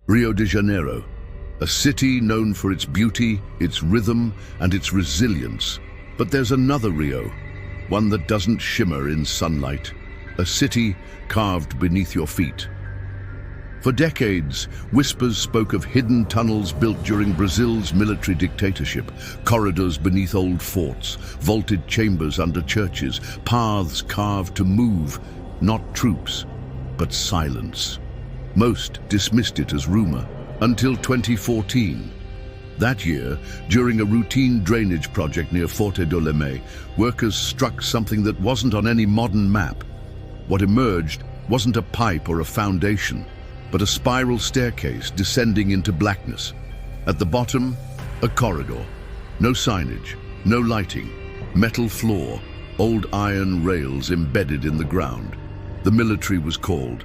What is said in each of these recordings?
Rio de Janeiro, a city known for its beauty, its rhythm, and its resilience. But there's another Rio, one that doesn't shimmer in sunlight, a city carved beneath your feet. For decades, whispers spoke of hidden tunnels built during Brazil's military dictatorship, corridors beneath old forts, vaulted chambers under churches, paths carved to move, not troops, but silence. Most dismissed it as rumor, until 2014. That year, during a routine drainage project near Forte do Leme, workers struck something that wasn't on any modern map. What emerged wasn't a pipe or a foundation, but a spiral staircase descending into blackness. At the bottom, a corridor. No signage, no lighting, metal floor, old iron rails embedded in the ground. The military was called.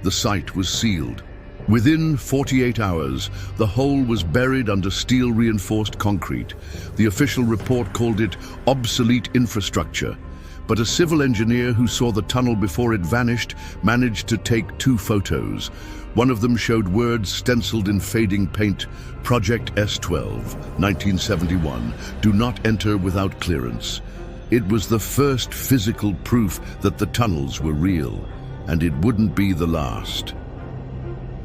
The site was sealed. Within 48 hours, the hole was buried under steel-reinforced concrete. The official report called it obsolete infrastructure. But a civil engineer who saw the tunnel before it vanished managed to take 2 photos. One of them showed words stenciled in fading paint, Project S12, 1971, do not enter without clearance. It was the first physical proof that the tunnels were real, and it wouldn't be the last.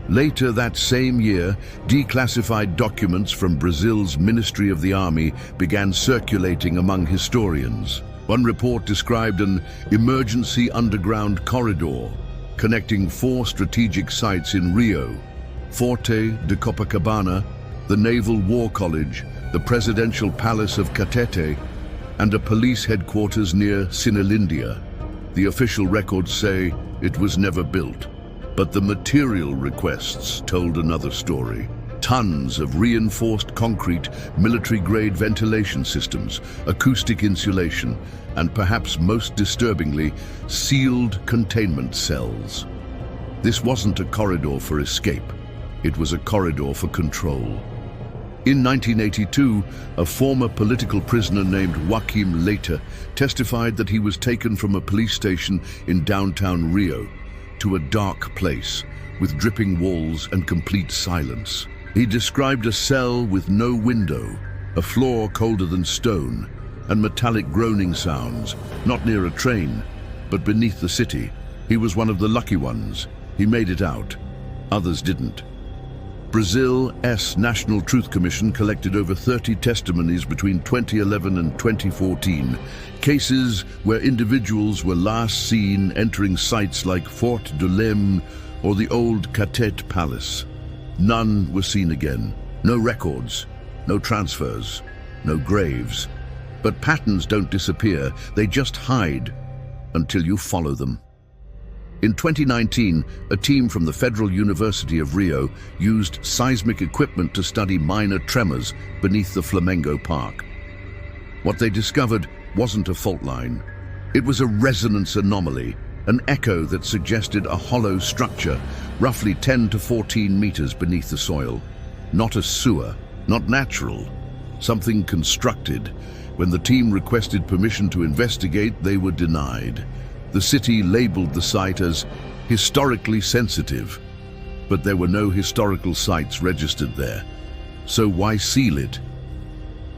Later that same year, declassified documents from Brazil's Ministry of the Army began circulating among historians. One report described an emergency underground corridor connecting 4 strategic sites in Rio: Forte de Copacabana, the Naval War College, the Presidential Palace of Catete, and a police headquarters near Sinalindia. The official records say it was never built, but the material requests told another story. Tons of reinforced concrete, military-grade ventilation systems, acoustic insulation, and perhaps most disturbingly, sealed containment cells. This wasn't a corridor for escape. It was a corridor for control. In 1982, a former political prisoner named Joaquim Leite testified that he was taken from a police station in downtown Rio to a dark place with dripping walls and complete silence. He described a cell with no window, a floor colder than stone, and metallic groaning sounds, not near a train, but beneath the city. He was one of the lucky ones. He made it out. Others didn't. Brazil's National Truth Commission collected over 30 testimonies between 2011 and 2014, cases where individuals were last seen entering sites like Forte do Leme or the old Catete Palace. None were seen again. No records, no transfers, no graves. But patterns don't disappear, they just hide until you follow them. In 2019, a team from the Federal University of Rio used seismic equipment to study minor tremors beneath the Flamengo Park. What they discovered wasn't a fault line. It was a resonance anomaly, an echo that suggested a hollow structure, roughly 10 to 14 meters beneath the soil. Not a sewer, not natural, something constructed. When the team requested permission to investigate, they were denied. The city labeled the site as historically sensitive, but there were no historical sites registered there. So why seal it?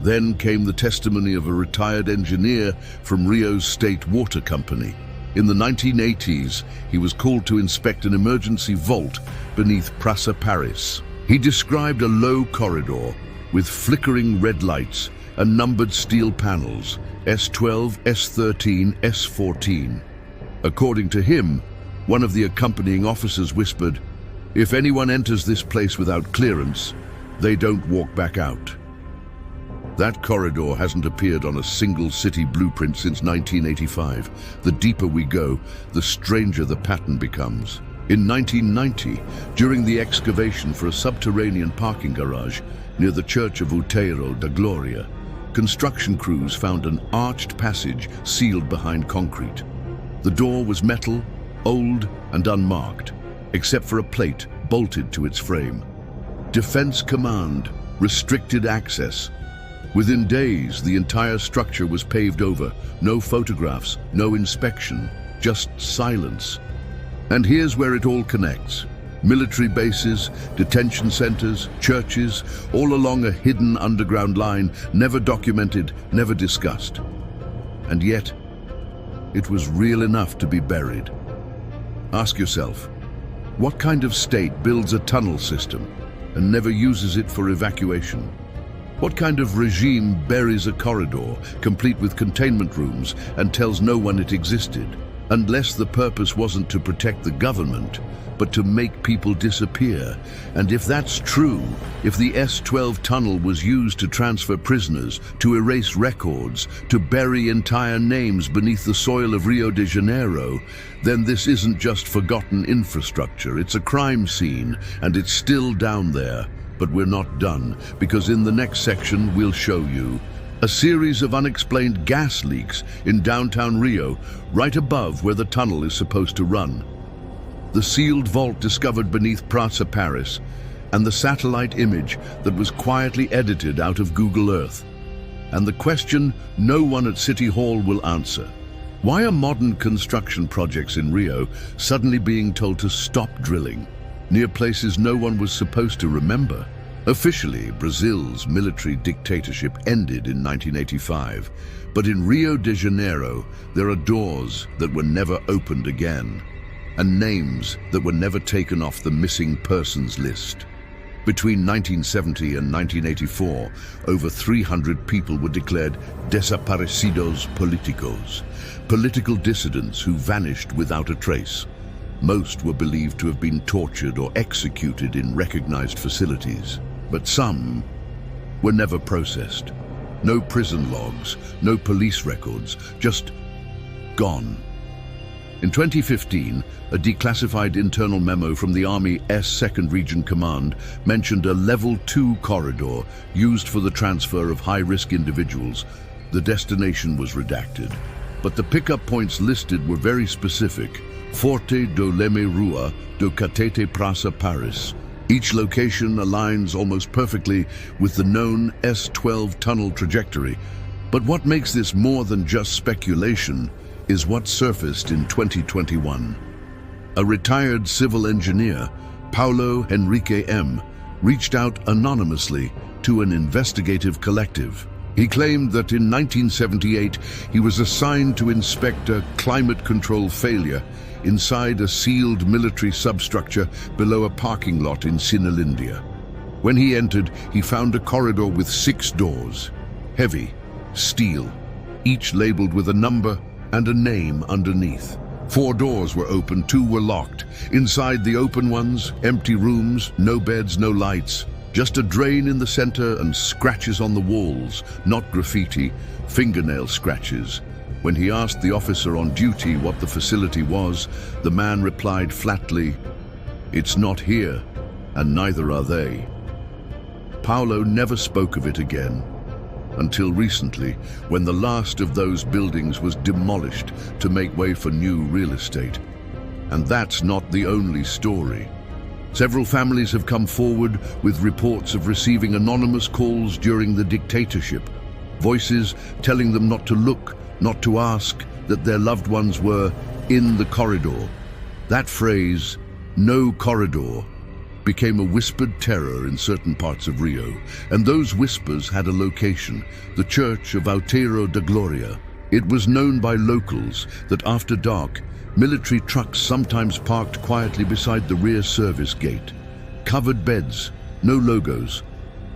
Then came the testimony of a retired engineer from Rio's state water company. In the 1980s, he was called to inspect an emergency vault beneath Praça Paris. He described a low corridor with flickering red lights and numbered steel panels, S12, S13, S14. According to him, one of the accompanying officers whispered, "If anyone enters this place without clearance, they don't walk back out." That corridor hasn't appeared on a single city blueprint since 1985. The deeper we go, the stranger the pattern becomes. In 1990, during the excavation for a subterranean parking garage near the Church of Outeiro da Glória, construction crews found an arched passage sealed behind concrete. The door was metal, old and unmarked, except for a plate bolted to its frame. Defense Command restricted access. Within days, the entire structure was paved over. No photographs, no inspection, just silence. And here's where it all connects. Military bases, detention centers, churches, all along a hidden underground line, never documented, never discussed. And yet, it was real enough to be buried. Ask yourself, what kind of state builds a tunnel system and never uses it for evacuation? What kind of regime buries a corridor, complete with containment rooms, and tells no one it existed? Unless the purpose wasn't to protect the government, but to make people disappear. And if that's true, if the S-12 tunnel was used to transfer prisoners, to erase records, to bury entire names beneath the soil of Rio de Janeiro, then this isn't just forgotten infrastructure, it's a crime scene, and it's still down there. But we're not done, because in the next section we'll show you a series of unexplained gas leaks in downtown Rio, right above where the tunnel is supposed to run. The sealed vault discovered beneath Praça Paris, and the satellite image that was quietly edited out of Google Earth. And the question no one at City Hall will answer. Why are modern construction projects in Rio suddenly being told to stop drilling, near places no one was supposed to remember? Officially, Brazil's military dictatorship ended in 1985, but in Rio de Janeiro, there are doors that were never opened again, and names that were never taken off the missing persons list. Between 1970 and 1984, over 300 people were declared desaparecidos políticos, political dissidents who vanished without a trace. Most were believed to have been tortured or executed in recognized facilities, but some were never processed. No prison logs, no police records, just gone. In 2015, a declassified internal memo from the Army's 2nd Region Command mentioned a Level 2 corridor used for the transfer of high-risk individuals. The destination was redacted, but the pickup points listed were very specific: Forte do Leme Rua do Catete Praça Paris. Each location aligns almost perfectly with the known S-12 tunnel trajectory. But what makes this more than just speculation is what surfaced in 2021. A retired civil engineer, Paulo Henrique M., reached out anonymously to an investigative collective. He claimed that in 1978 he was assigned to inspect a climate control failure inside a sealed military substructure below a parking lot in Sinalindia. When he entered, he found a corridor with 6 doors, heavy, steel, each labeled with a number and a name underneath. 4 doors were open, 2 were locked. Inside the open ones, empty rooms, no beds, no lights. Just a drain in the center and scratches on the walls, not graffiti, fingernail scratches. When he asked the officer on duty what the facility was, the man replied flatly, "It's not here, and neither are they." Paulo never spoke of it again, until recently, when the last of those buildings was demolished to make way for new real estate. And that's not the only story. Several families have come forward with reports of receiving anonymous calls during the dictatorship, voices telling them not to look, not to ask, that their loved ones were in the corridor. That phrase, "no corridor," became a whispered terror in certain parts of Rio, and those whispers had a location, the Church of Outeiro da Glória. It was known by locals that after dark, military trucks sometimes parked quietly beside the rear service gate. Covered beds, no logos,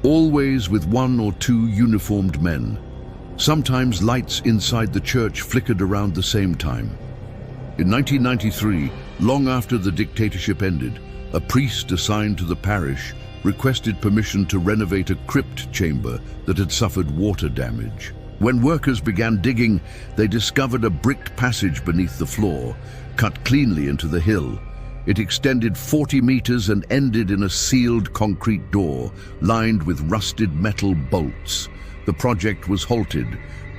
always with 1 or 2 uniformed men. Sometimes lights inside the church flickered around the same time. In 1993, long after the dictatorship ended, a priest assigned to the parish requested permission to renovate a crypt chamber that had suffered water damage. When workers began digging, they discovered a bricked passage beneath the floor, cut cleanly into the hill. It extended 40 meters and ended in a sealed concrete door, lined with rusted metal bolts. The project was halted.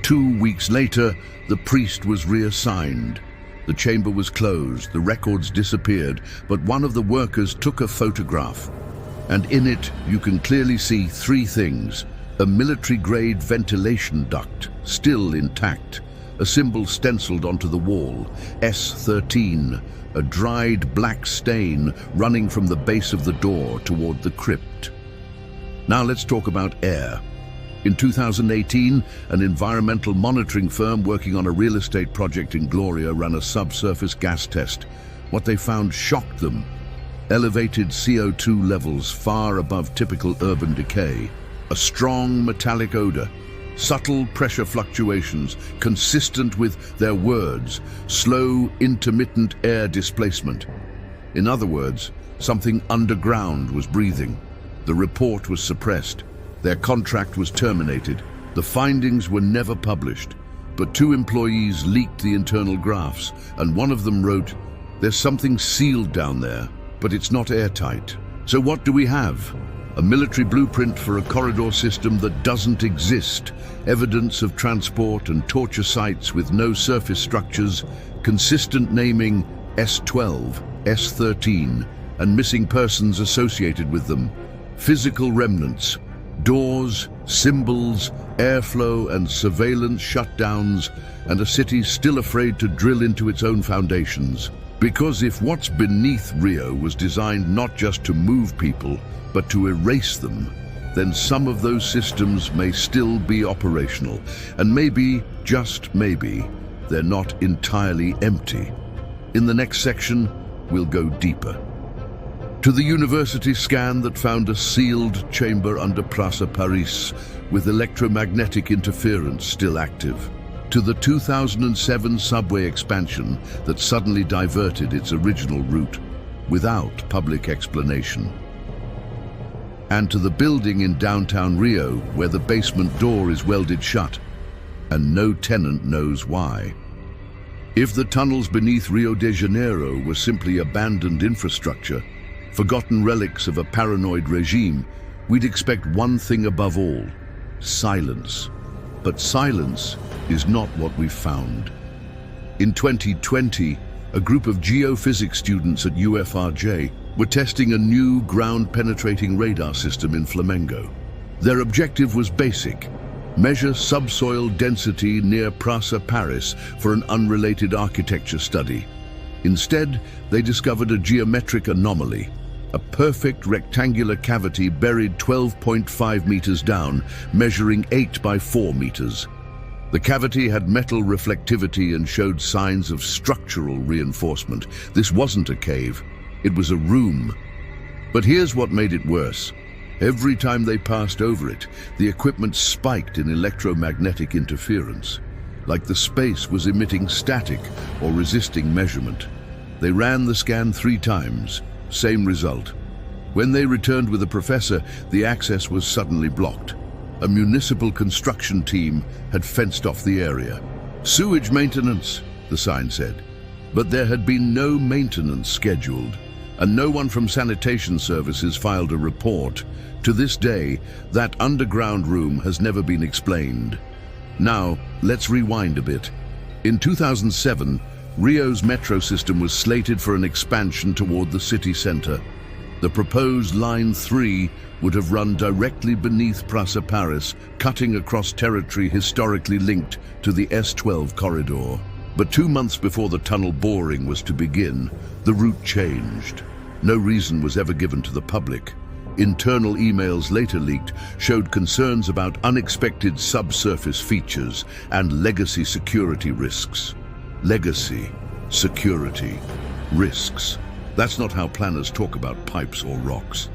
2 weeks later, the priest was reassigned. The chamber was closed, the records disappeared, but one of the workers took a photograph. And in it, you can clearly see 3 things. A military-grade ventilation duct, still intact. a symbol stenciled onto the wall, S13, a dried black stain running from the base of the door toward the crypt. Now let's talk about air. In 2018, an environmental monitoring firm working on a real estate project in Gloria ran a subsurface gas test. What they found shocked them. Elevated CO2 levels far above typical urban decay, a strong metallic odor, subtle pressure fluctuations consistent with their words, slow intermittent air displacement. In other words, something underground was breathing. The report was suppressed. Their contract was terminated. The findings were never published, but 2 employees leaked the internal graphs, and one of them wrote, "There's something sealed down there, but it's not airtight." So what do we have? A military blueprint for a corridor system that doesn't exist, evidence of transport and torture sites with no surface structures, consistent naming S12, S13, and missing persons associated with them, physical remnants, doors, symbols, airflow and surveillance shutdowns, and a city still afraid to drill into its own foundations. Because if what's beneath Rio was designed not just to move people, but to erase them, then some of those systems may still be operational. And maybe, just maybe, they're not entirely empty. In the next section, we'll go deeper. To the university scan that found a sealed chamber under Praça Paris with electromagnetic interference still active. To the 2007 subway expansion that suddenly diverted its original route without public explanation. And to the building in downtown Rio where the basement door is welded shut and no tenant knows why. If the tunnels beneath Rio de Janeiro were simply abandoned infrastructure, forgotten relics of a paranoid regime, we'd expect one thing above all: silence. But silence is not what we found. In 2020, a group of geophysics students at UFRJ were testing a new ground-penetrating radar system in Flamengo. Their objective was basic: measure subsoil density near Praça Paris for an unrelated architecture study. Instead, they discovered a geometric anomaly, a perfect rectangular cavity buried 12.5 meters down, measuring 8 by 4 meters. The cavity had metal reflectivity and showed signs of structural reinforcement. This wasn't a cave, it was a room. But here's what made it worse. Every time they passed over it, the equipment spiked in electromagnetic interference, like the space was emitting static or resisting measurement. They ran the scan 3 times. Same result. When they returned with a professor, the access was suddenly blocked. A municipal construction team had fenced off the area. Sewage maintenance, the sign said. But there had been no maintenance scheduled, and no one from sanitation services filed a report. To this day, that underground room has never been explained. Now, let's rewind a bit. In 2007, Rio's metro system was slated for an expansion toward the city center. The proposed Line 3 would have run directly beneath Praça Paris, cutting across territory historically linked to the S12 corridor. But 2 months before the tunnel boring was to begin, the route changed. No reason was ever given to the public. Internal emails later leaked showed concerns about unexpected subsurface features and legacy security risks. Legacy, security, risks. That's not how planners talk about pipes or rocks.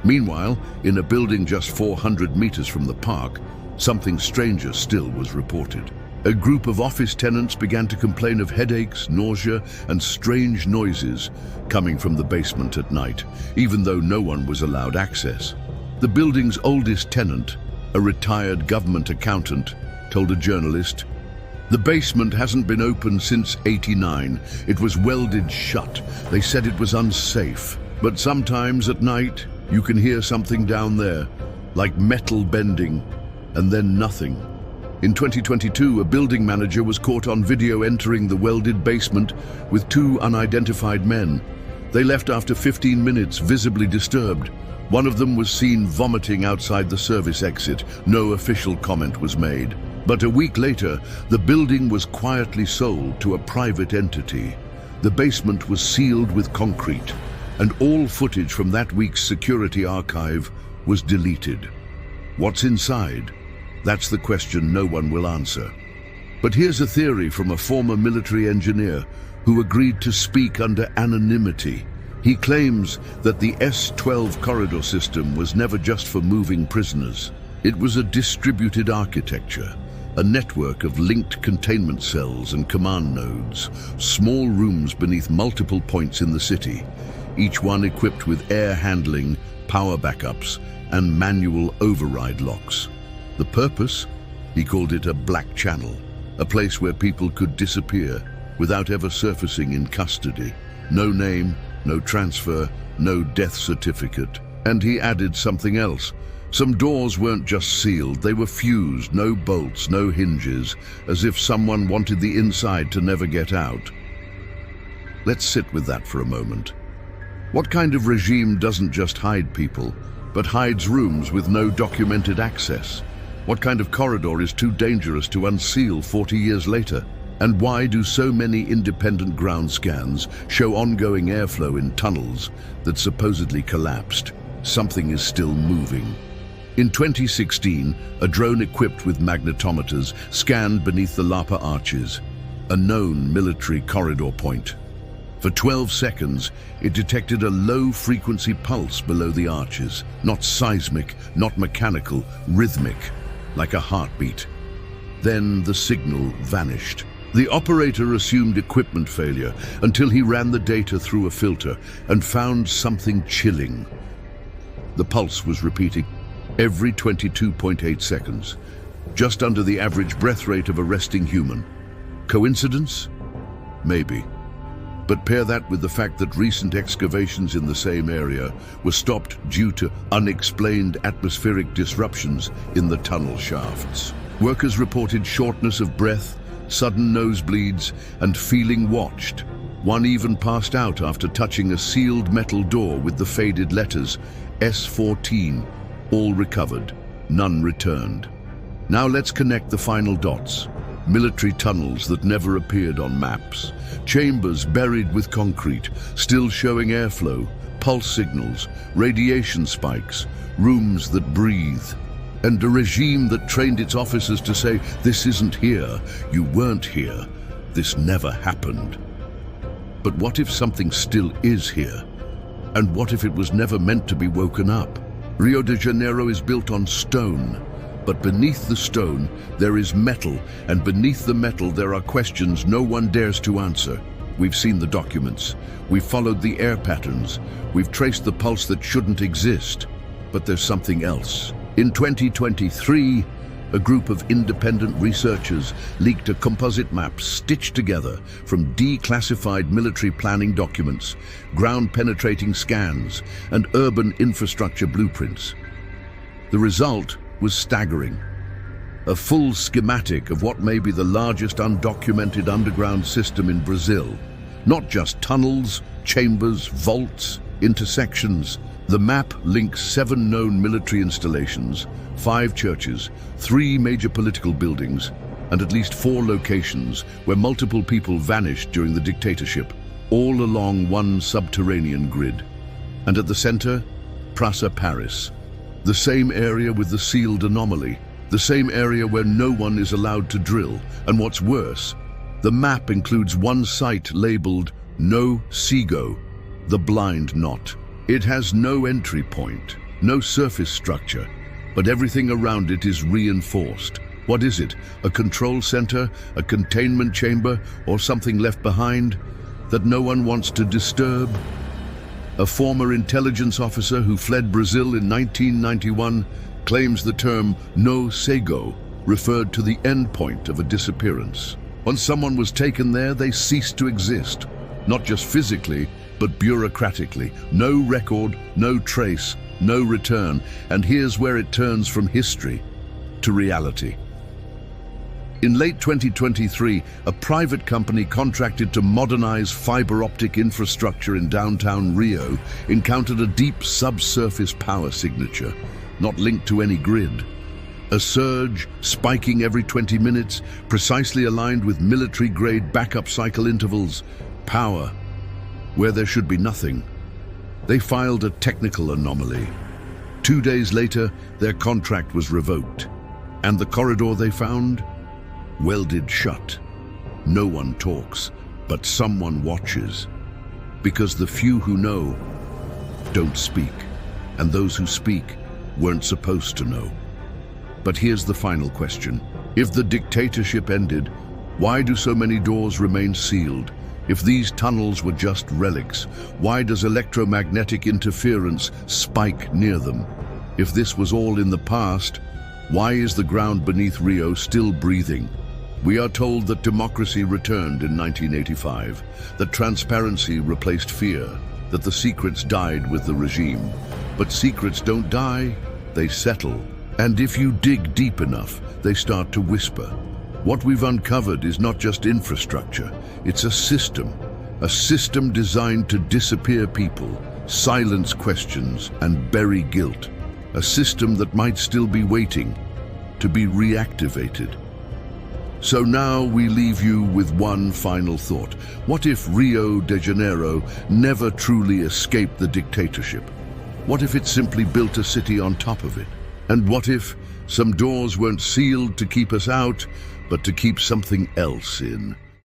Meanwhile, in a building just 400 meters from the park, something stranger still was reported. A group of office tenants began to complain of headaches, nausea, and strange noises coming from the basement at night, even though no one was allowed access. The building's oldest tenant, a retired government accountant, told a journalist, "The basement hasn't been open since '89. It was welded shut. They said it was unsafe. But sometimes at night, you can hear something down there, like metal bending, and then nothing." In 2022, a building manager was caught on video entering the welded basement with 2 unidentified men. They left after 15 minutes, visibly disturbed. One of them was seen vomiting outside the service exit. No official comment was made. But a week later, the building was quietly sold to a private entity. The basement was sealed with concrete, and all footage from that week's security archive was deleted. What's inside? That's the question no one will answer. But here's a theory from a former military engineer who agreed to speak under anonymity. He claims that the S-12 corridor system was never just for moving prisoners. It was a distributed architecture, a network of linked containment cells and command nodes, small rooms beneath multiple points in the city, each one equipped with air handling, power backups, and manual override locks. The purpose? He called it a black channel, a place where people could disappear without ever surfacing in custody. No name, no transfer, no death certificate. And he added something else. Some doors weren't just sealed, they were fused, no bolts, no hinges, as if someone wanted the inside to never get out. Let's sit with that for a moment. What kind of regime doesn't just hide people, but hides rooms with no documented access? What kind of corridor is too dangerous to unseal 40 years later? And why do so many independent ground scans show ongoing airflow in tunnels that supposedly collapsed? Something is still moving. In 2016, a drone equipped with magnetometers scanned beneath the Lapa arches, a known military corridor point. For 12 seconds, it detected a low-frequency pulse below the arches, not seismic, not mechanical, rhythmic, like a heartbeat. Then the signal vanished. The operator assumed equipment failure until he ran the data through a filter and found something chilling. The pulse was repeating every 22.8 seconds, just under the average breath rate of a resting human. Coincidence? Maybe. But pair that with the fact that recent excavations in the same area were stopped due to unexplained atmospheric disruptions in the tunnel shafts. Workers reported shortness of breath, sudden nosebleeds, and feeling watched. One even passed out after touching a sealed metal door with the faded letters S14. All recovered, none returned. Now let's connect the final dots. Military tunnels that never appeared on maps. Chambers buried with concrete, still showing airflow, pulse signals, radiation spikes, rooms that breathe. And a regime that trained its officers to say, "This isn't here, you weren't here, this never happened." But what if something still is here? And what if it was never meant to be woken up? Rio de Janeiro is built on stone, but beneath the stone there is metal, and beneath the metal there are questions no one dares to answer. We've seen the documents, we've followed the air patterns, we've traced the pulse that shouldn't exist, but there's something else. In 2023, a group of independent researchers leaked a composite map stitched together from declassified military planning documents, ground-penetrating scans, and urban infrastructure blueprints. The result was staggering. A full schematic of what may be the largest undocumented underground system in Brazil. Not just tunnels, chambers, vaults, intersections. The map links 7 known military installations, 5 churches, 3 major political buildings, and at least 4 locations where multiple people vanished during the dictatorship, all along one subterranean grid. And at the center, Praça Paris, the same area with the sealed anomaly, the same area where no one is allowed to drill. And what's worse, the map includes one site labeled No Cego, the blind knot. It has no entry point, no surface structure, but everything around it is reinforced. What is it? A control center, a containment chamber, or something left behind that no one wants to disturb? A former intelligence officer who fled Brazil in 1991 claims the term no cego referred to the end point of a disappearance. Once someone was taken there, they ceased to exist, not just physically, but bureaucratically. No record, no trace, no return. And here's where it turns from history to reality. In late 2023, a private company contracted to modernize fiber optic infrastructure in downtown Rio encountered a deep subsurface power signature, not linked to any grid. A surge, spiking every 20 minutes, precisely aligned with military-grade backup cycle intervals. Power, where there should be nothing. They filed a technical anomaly. 2 days later, their contract was revoked. And the corridor they found? Welded shut. No one talks, but someone watches. Because the few who know don't speak, and those who speak weren't supposed to know. But here's the final question. If the dictatorship ended, why do so many doors remain sealed? If these tunnels were just relics, why does electromagnetic interference spike near them? If this was all in the past, why is the ground beneath Rio still breathing? We are told that democracy returned in 1985, that transparency replaced fear, that the secrets died with the regime. But secrets don't die, they settle. And if you dig deep enough, they start to whisper. What we've uncovered is not just infrastructure, it's a system designed to disappear people, silence questions, and bury guilt. A system that might still be waiting to be reactivated. So now we leave you with one final thought. What if Rio de Janeiro never truly escaped the dictatorship? What if it simply built a city on top of it? And what if some doors weren't sealed to keep us out, but to keep something else in?